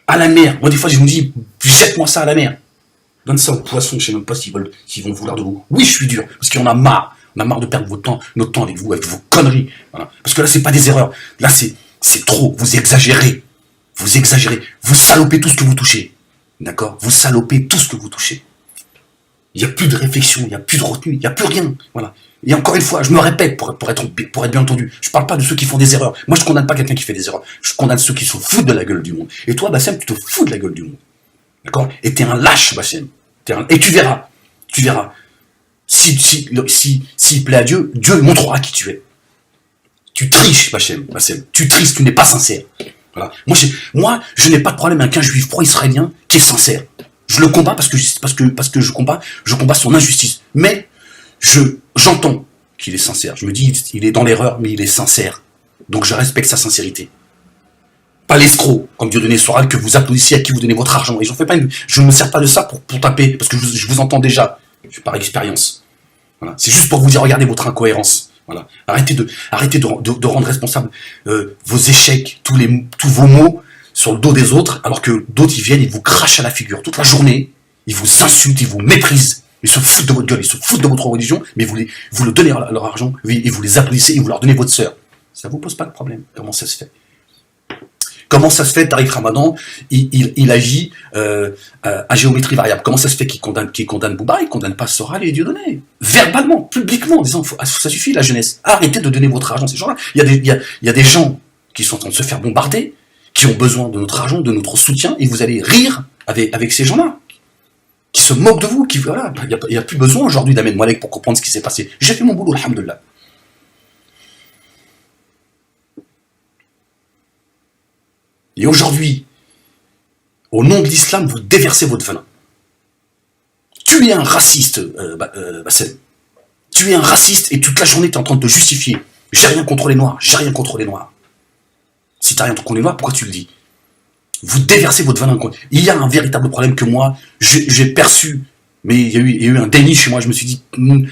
À la mer. Moi, des fois, je me dis, jette-moi ça à la mer. Donne ça aux poissons, je sais même pas s'ils vont vouloir de vous. Oui, je suis dur, parce qu'on a marre. On a marre de perdre notre temps avec vous, avec vos conneries. Voilà. Parce que là, c'est pas des erreurs. Là, c'est trop. Vous exagérez. Vous exagérez. Vous salopez tout ce que vous touchez. D'accord? Vous salopez tout ce que vous touchez. Il n'y a plus de réflexion, il n'y a plus de retenue, il n'y a plus rien. Voilà. Et encore une fois, je me répète pour être bien entendu. Je parle pas de ceux qui font des erreurs. Moi, je condamne pas quelqu'un qui fait des erreurs. Je condamne ceux qui se foutent de la gueule du monde. Et toi, Bassem, tu te fous de la gueule du monde. D'accord? Et t'es un lâche, Bassem. Et tu verras. Tu verras. S'il plaît à Dieu, Dieu montrera qui tu es. Tu triches, Bassem. Tu triches, tu n'es pas sincère. Voilà. Moi, je n'ai pas de problème avec un juif pro-israélien qui est sincère. Je le combats parce que je combats son injustice. Mais j'entends qu'il est sincère. Je me dis, il est dans l'erreur, mais il est sincère. Donc je respecte sa sincérité. Pas l'escroc, comme Dieudonné Soral, que vous applaudissez, à qui vous donnez votre argent. Et je ne me sers pas de ça pour taper, parce que je vous entends déjà, par expérience. Voilà. C'est juste pour vous dire, regardez votre incohérence. Voilà. Arrêtez de rendre responsable vos échecs, tous vos mots sur le dos des autres, alors que d'autres, ils viennent, ils vous crachent à la figure toute la journée, ils vous insultent, ils vous méprisent, ils se foutent de votre gueule, ils se foutent de votre religion, mais vous leur donnez leur argent, et vous les applaudissez, et vous leur donnez votre sœur. Ça vous pose pas de problème. Comment ça se fait? Comment ça se fait, Tariq Ramadan, il agit à géométrie variable? Comment ça se fait qu'il condamne Bouba, il condamne pas Soral et Dieudonné? Verbalement, publiquement, en disant, ça suffit la jeunesse, arrêtez de donner votre argent à ces gens-là. Il y a des gens qui sont en train de se faire bombarder, qui ont besoin de notre argent, de notre soutien, et vous allez rire avec ces gens-là, qui se moquent de vous, voilà, il n'y a plus besoin aujourd'hui d'Ahmed Moualek pour comprendre ce qui s'est passé. J'ai fait mon boulot, alhamdoulilah. Et aujourd'hui, au nom de l'islam, vous déversez votre venin. Tu es un raciste, Bassem. Tu es un raciste et toute la journée, tu es en train de te justifier. J'ai rien contre les Noirs, j'ai rien contre les Noirs. Si tu n'as rien contre les Noirs, pourquoi tu le dis? Vous déversez votre venin. Il y a un véritable problème que moi, j'ai perçu, mais il y a eu un déni chez moi. Je me suis dit, non,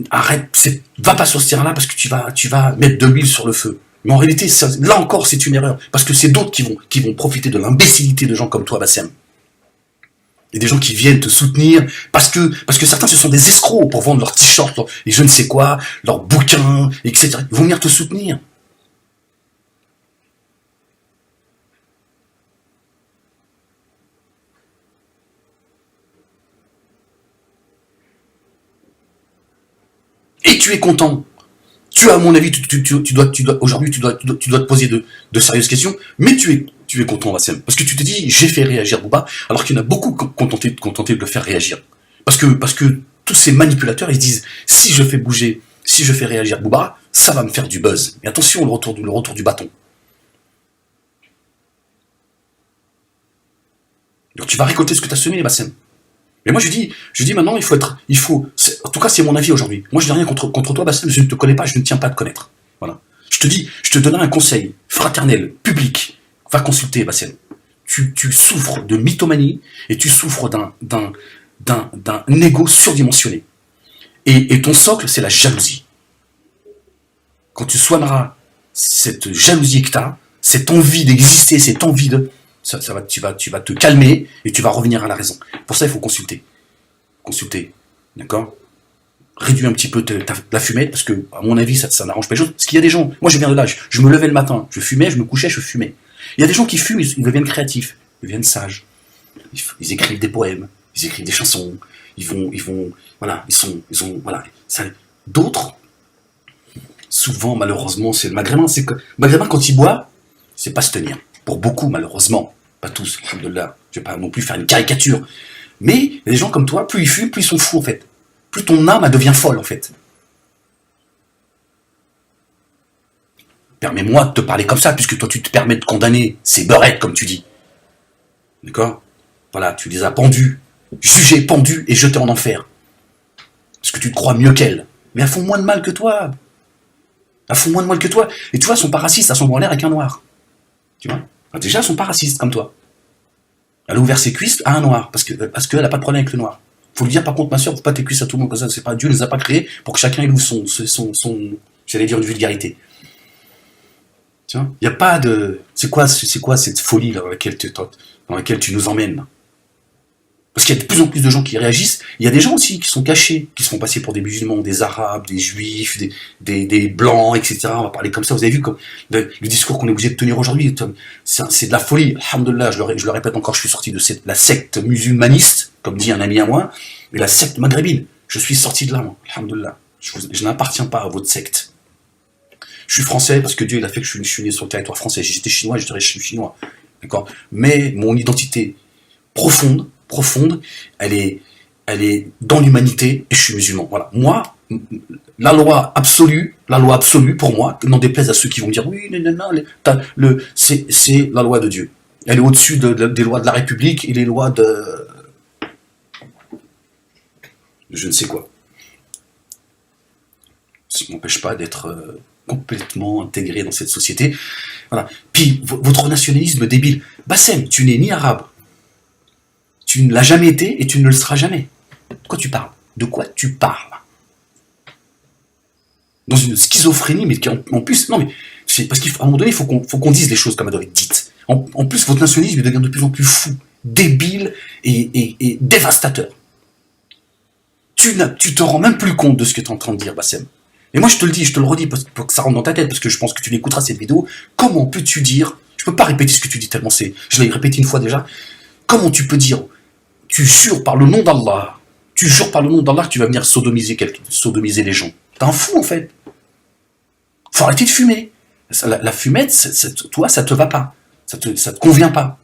arrête, va pas sur ce terrain-là parce que tu vas mettre de l'huile sur le feu. Mais en réalité, là encore, c'est une erreur. Parce que c'est d'autres qui vont profiter de l'imbécilité de gens comme toi, Bassem. Et des gens qui viennent te soutenir parce que certains, ce sont des escrocs pour vendre leurs t-shirts, et je ne sais quoi, leurs bouquins, etc. Ils vont venir te soutenir. Et tu es content. Tu as, à mon avis, aujourd'hui, tu dois te poser de sérieuses questions, mais tu es content, Bassem. Parce que tu te dis, j'ai fait réagir Bouba, alors qu'il y en a beaucoup contenté de le faire réagir. Parce que tous ces manipulateurs, ils se disent, si je fais réagir Bouba, ça va me faire du buzz. Mais attention, le retour du bâton. Donc tu vas récolter ce que tu as semé, Bassem. Mais moi je dis maintenant, en tout cas c'est mon avis aujourd'hui. Moi je n'ai rien contre toi, Bassem, je ne te connais pas, je ne tiens pas à te connaître. Voilà. Je te donnerai un conseil fraternel, public. Va consulter, Bassem. Tu souffres de mythomanie et tu souffres d'un ego surdimensionné. Et ton socle, c'est la jalousie. Quand tu soigneras cette jalousie que tu as, cette envie d'exister, cette envie de... tu vas te calmer et tu vas revenir à la raison. Pour ça, il faut consulter. D'accord? Réduis un petit peu la fumette, parce que, à mon avis, ça n'arrange pas les choses. Parce qu'il y a des gens, moi je viens de l'âge, je me levais le matin, je fumais, je me couchais, je fumais. Il y a des gens qui fument, ils deviennent créatifs, ils deviennent sages. Ils écrivent des poèmes, ils écrivent des chansons, voilà. D'autres, souvent, malheureusement, c'est le maghrébin. C'est que, le maghrébin, quand il boit, c'est pas se tenir. Pour beaucoup, malheureusement, pas tous, alhamdoulilah, je vais pas non plus faire une caricature, mais il y a des gens comme toi, plus ils fument, plus ils sont fous en fait, plus ton âme devient folle en fait. Permets-moi de te parler comme ça, puisque toi tu te permets de condamner ces beurettes, comme tu dis. D'accord? Voilà, tu les as pendus, jugés, pendus et jetés en enfer. Parce que tu te crois mieux qu'elles. Mais elles font moins de mal que toi. Et tu vois, elles sont pas racistes, elles sont en l'air avec un noir. Tu vois? Déjà, elles sont pas racistes comme toi. Elle a ouvert ses cuisses à un noir, parce qu'elle n'a pas de problème avec le noir. Faut lui dire, par contre, ma soeur, faut pas tes cuisses à tout le monde comme ça. C'est pas Dieu ne les a pas créés pour que chacun ait son j'allais dire une vulgarité. Tu vois, il n'y a pas de... C'est quoi cette folie là, dans laquelle tu nous emmènes là? Parce qu'il y a de plus en plus de gens qui réagissent. Il y a des gens aussi qui sont cachés, qui se font passer pour des musulmans, des arabes, des juifs, des blancs, etc. On va parler comme ça. Vous avez vu comme le discours qu'on est obligé de tenir aujourd'hui, c'est de la folie. Alhamdoulilah, je le répète encore, je suis sorti de la secte musulmaniste, comme dit un ami à moi, et la secte maghrébine. Je suis sorti de là, moi. Alhamdoulilah. Je n'appartiens pas à votre secte. Je suis français parce que Dieu il a fait que je suis né sur le territoire français. Si j'étais chinois, je dirais que je suis chinois. D'accord? Mais mon identité profonde, elle est dans l'humanité et je suis musulman. Voilà. Moi, la loi absolue pour moi, n'en déplaise à ceux qui vont me dire oui, non, c'est la loi de Dieu. Elle est au-dessus des lois de la République et les lois de je ne sais quoi. Ça ne m'empêche pas d'être complètement intégré dans cette société. Voilà. Puis, votre nationalisme débile. Bassem, tu n'es ni arabe, tu ne l'as jamais été et tu ne le seras jamais. De quoi tu parles? De quoi tu parles? Dans une schizophrénie, mais en plus, non mais, parce qu'à un moment donné, il faut qu'on dise les choses comme elles doivent être dites. En plus, votre nationalisme devient de plus en plus fou, débile et dévastateur. Tu te rends même plus compte de ce que tu es en train de dire, Bassem. Et moi, je te le dis, je te le redis pour que ça rentre dans ta tête, parce que je pense que tu l'écouteras cette vidéo. Comment peux-tu dire, je peux pas répéter ce que tu dis tellement je l'ai répété une fois déjà. Comment tu peux dire, tu jures par le nom d'Allah, que tu vas venir sodomiser les gens. T'es un fou, en fait. Faut arrêter de fumer. La fumette, toi, ça te va pas. Ça te convient pas.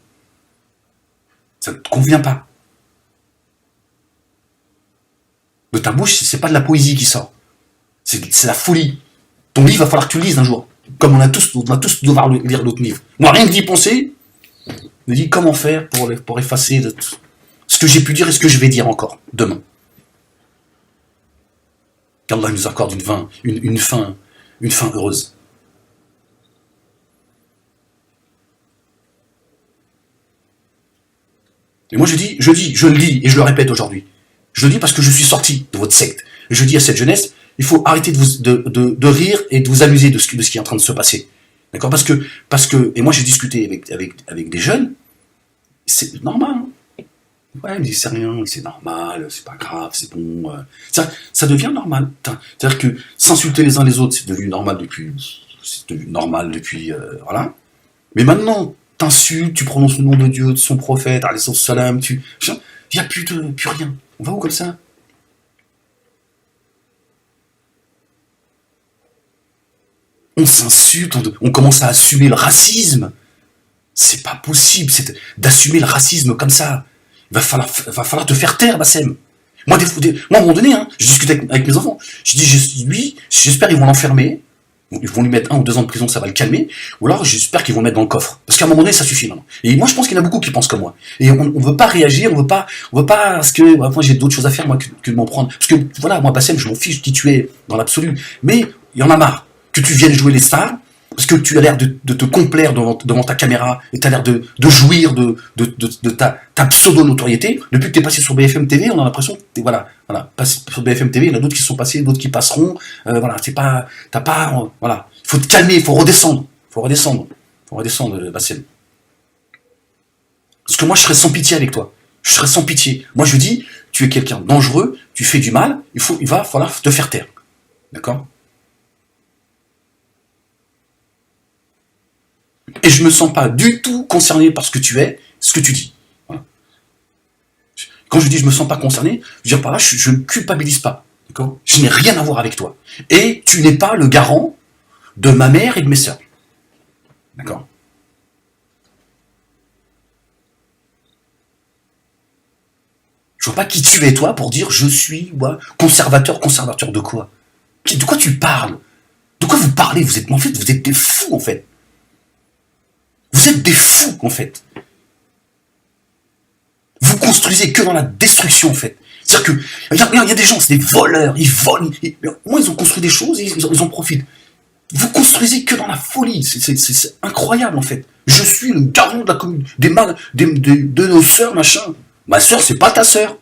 Ça te convient pas. De ta bouche, c'est pas de la poésie qui sort. C'est la folie. Ton livre, il va falloir que tu le lises un jour. Comme on va tous devoir lire l'autre livre. Moi, rien que d'y penser, je me dis comment faire pour effacer ce que j'ai pu dire et ce que je vais dire encore demain. Qu'Allah nous accorde une fin heureuse. Et moi je le dis et je le répète aujourd'hui. Je le dis parce que je suis sorti de votre secte. Et je dis à cette jeunesse, il faut arrêter de rire et de vous amuser de ce qui est en train de se passer. D'accord? Parce que, et moi j'ai discuté avec des jeunes, c'est normal. Hein. Ouais, ils me disent c'est rien, c'est normal, c'est pas grave, c'est bon. Ça devient normal. C'est-à-dire que s'insulter les uns les autres, c'est devenu normal depuis, voilà. Mais maintenant, t'insultes, tu prononces le nom de Dieu, de son prophète, alayhi salam, il n'y a plus rien. On va où comme ça? On s'insulte, on commence à assumer le racisme. C'est pas possible d'assumer le racisme comme ça. Il va falloir te faire taire, Bassem. Moi, à un moment donné, hein, je discutais avec mes enfants. Je dis, lui, j'espère qu'ils vont l'enfermer. Ils vont lui mettre 1 ou 2 ans de prison, ça va le calmer. Ou alors, j'espère qu'ils vont le mettre dans le coffre. Parce qu'à un moment donné, ça suffit maintenant. Et moi, je pense qu'il y en a beaucoup qui pensent comme moi. Et on veut pas réagir, on veut pas, parce que, moi, j'ai d'autres choses à faire, moi, que de m'en prendre. Parce que, voilà, moi, Bassem, je m'en fiche qui tu es, dans l'absolu. Mais, il y en a marre. Que tu viennes jouer les stars, parce que tu as l'air de te complaire devant ta caméra, et tu as l'air de jouir de ta pseudo-notoriété. Depuis que tu es passé sur BFM TV, on a l'impression que voilà, passé sur BFM TV, il y en a d'autres qui sont passés, d'autres qui passeront. Voilà, voilà. Il faut te calmer, il faut redescendre. Bassem. Parce que moi, je serais sans pitié avec toi. Je serais sans pitié. Moi, je dis, tu es quelqu'un de dangereux, tu fais du mal, il va falloir te faire taire. D'accord? Et je me sens pas du tout concerné par ce que tu es, ce que tu dis. Voilà. Quand je dis je me sens pas concerné, je veux dire par là, je ne culpabilise pas. D'accord? Je n'ai rien à voir avec toi. Et tu n'es pas le garant de ma mère et de mes sœurs. D'accord? Je vois pas qui tu es toi pour dire je suis conservateur de quoi? De quoi tu parles? De quoi vous parlez? En fait, vous êtes des fous en fait. Vous êtes des fous, en fait. Vous construisez que dans la destruction, en fait. C'est-à-dire que, il y a des gens, c'est des voleurs, ils volent. Moi, ils ont construit des choses, ils en profitent. Vous construisez que dans la folie. C'est incroyable, en fait. Je suis le garant de la commune, de nos sœurs, machin. Ma sœur, c'est pas ta sœur.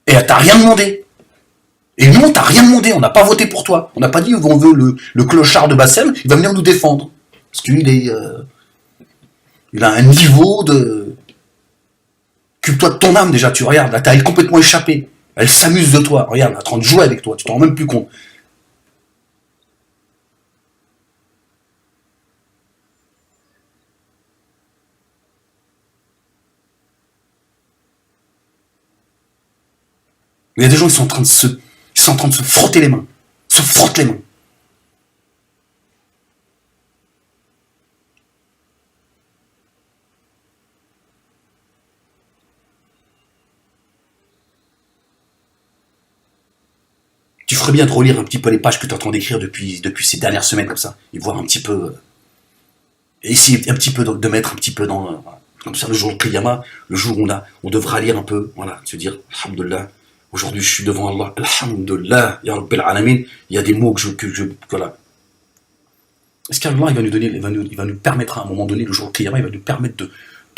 Et elle t'a rien demandé. Et nous, on t'a rien demandé, on n'a pas voté pour toi. On n'a pas dit on veut le clochard de Bassem, il va venir nous défendre. Parce qu'il est... il a un niveau de... Occupe-toi de ton âme déjà, tu regardes, là, t'as complètement échappé. Elle s'amuse de toi, regarde, elle est en train de jouer avec toi, tu t'en rends même plus compte. Il y a des gens qui sont en train de se frotter les mains. Se frottent les mains. Tu ferais bien de relire un petit peu les pages que tu es en train d'écrire depuis ces dernières semaines comme ça. Et voir un petit peu... essayer un petit peu de mettre un petit peu dans... comme ça, le jour de Qiyamah, le jour où on devra lire un peu, voilà, se dire, alhamdoulilah, aujourd'hui je suis devant Allah, alhamdoulilah, ya Rabbil Alamin, il y a des mots que je voilà. Est-ce qu'Allah, il va nous donner, il va nous permettre à un moment donné, le jour de Qiyamah, il va nous permettre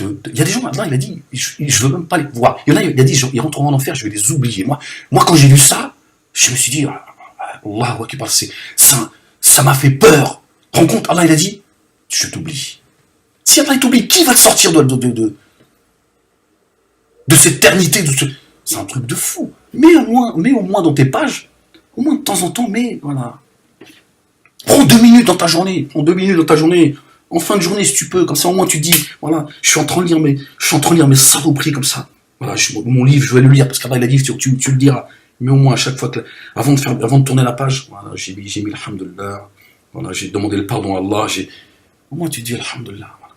il y a des gens, Allah, il a dit, je veux même pas les voir. Il y en a, il a dit, ils rentreront en enfer, je vais les oublier. Moi, quand j'ai lu ça, je me suis dit, Allah, ça m'a fait peur. Rends compte, Allah, il a dit, je t'oublie. Si Allah t'oublie, qui va te sortir de cette éternité, c'est un truc de fou. Mais au moins dans tes pages, au moins de temps en temps, mais voilà. Prends 2 minutes dans ta journée, en fin de journée si tu peux, comme ça au moins tu dis, voilà, je suis en train de lire mes saloperies comme ça. Voilà, mon livre, je vais le lire, parce qu'Allah il a dit, tu le diras. Mais au moins à chaque fois avant de tourner la page, voilà, j'ai mis alhamdoulilah, voilà, j'ai demandé le pardon à Allah, au moins tu dis alhamdoulilah. Voilà.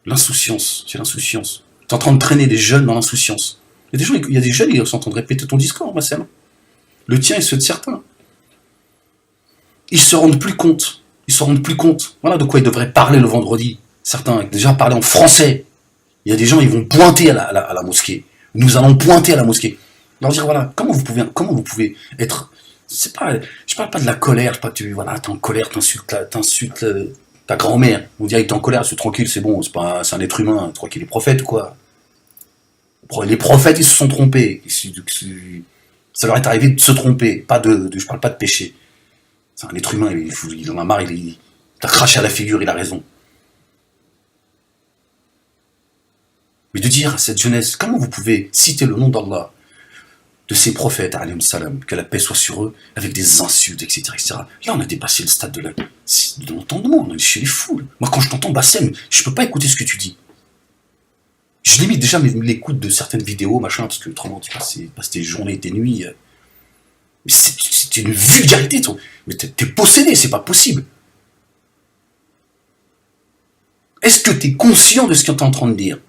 L'insouciance, c'est l'insouciance. Tu es en train de traîner des jeunes dans l'insouciance. Il y a des jeunes, ils sont en train de répéter ton discours, Massem. Le tien et ceux de certains. Ils se rendent plus compte. Voilà de quoi ils devraient parler le vendredi. Certains, déjà parler en français. Il y a des gens, ils vont pointer à la mosquée. Nous allons pointer à la mosquée. Leur dire, voilà, comment vous pouvez être... je parle pas de la colère, t'es en colère, t'insultes ta grand-mère. On dirait que t'es en colère, c'est tranquille, c'est bon, c'est un être humain, tu crois qu'il est prophète ou quoi? Les prophètes, ils se sont trompés. Ça leur est arrivé de se tromper. Je parle pas de péché. C'est un être humain, il en a marre, il t'a craché à la figure, il a raison. Mais de dire à cette jeunesse, comment vous pouvez citer le nom d'Allah, de ses prophètes, alayhim salam, que la paix soit sur eux, avec des insultes, etc., etc. Là, on a dépassé le stade de l'entendement, on est chez les foules. Moi, quand je t'entends, Bassem, je peux pas écouter ce que tu dis. Je limite déjà l'écoute de certaines vidéos, machin, parce que autrement, tu passes tes journées et tes nuits. Mais c'est une vulgarité, toi. Mais t'es possédé, c'est pas possible. Est-ce que t'es conscient de ce que t'es en train de dire?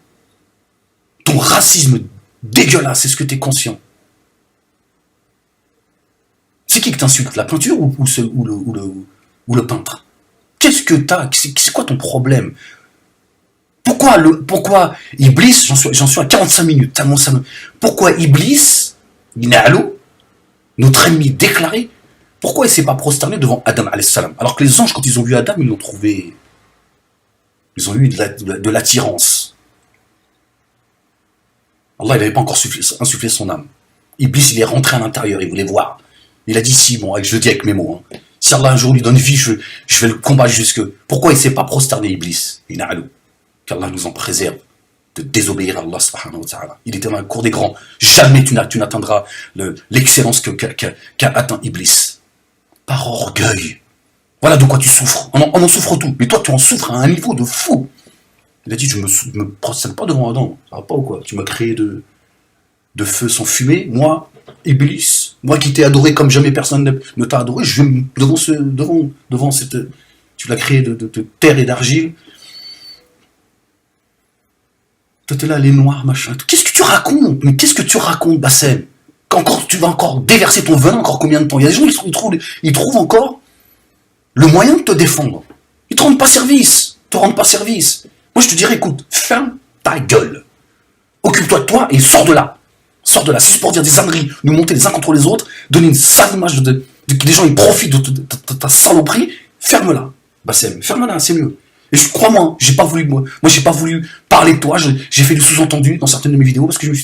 Ton racisme dégueulasse, est-ce que t'es conscient? C'est qui que t'insulte? La peinture ou le peintre? Qu'est-ce que t'as? C'est quoi ton problème? Pourquoi Iblis, j'en suis à 45 minutes, tellement ça me... Pourquoi Iblis, notre ennemi déclaré, pourquoi il ne s'est pas prosterné devant Adam alayhi salam? Alors que les anges, quand ils ont vu Adam, ils l'ont trouvé... Ils ont eu de l'attirance. Allah, il n'avait pas encore insufflé son âme. Iblis, il est rentré à l'intérieur, il voulait voir. Il a dit, si, bon, je le dis avec mes mots, hein. Si Allah un jour lui donne vie, je vais le combattre jusque... Pourquoi il ne s'est pas prosterné, Iblis? Qu'Allah nous en préserve de désobéir à Allah subhanahu wa ta'ala. Il était dans la cour des grands. Jamais tu n'atteindras l'excellence qu'a atteint Iblis. Par orgueil. Voilà de quoi tu souffres. On en souffre tout. Mais toi, tu en souffres à un niveau de fou. Il a dit, je me prosterne pas devant Adam. Ça va pas ou quoi? Tu m'as créé de feu sans fumée. Moi, Iblis, moi qui t'ai adoré comme jamais personne ne t'a adoré, je vais devant cette... Tu l'as créé de terre et d'argile. Toi, t'es là, les noirs, machin. Qu'est-ce que tu racontes? Mais qu'est-ce que tu racontes, Bassem? Tu vas encore déverser ton venin encore combien de temps? Il y a des gens qui trouvent encore le moyen de te défendre. Ils te rendent pas service. Moi, je te dirais, écoute, ferme ta gueule. Occupe-toi de toi et sors de là. C'est juste pour dire des âneries, nous monter les uns contre les autres, donner une sale image que les gens ils profitent de ta saloperie. Ferme-la, Bassem. Ferme-la, c'est mieux. Et crois-moi, j'ai pas voulu, moi j'ai pas voulu parler de toi, j'ai fait du sous-entendu dans certaines de mes vidéos parce que je me suis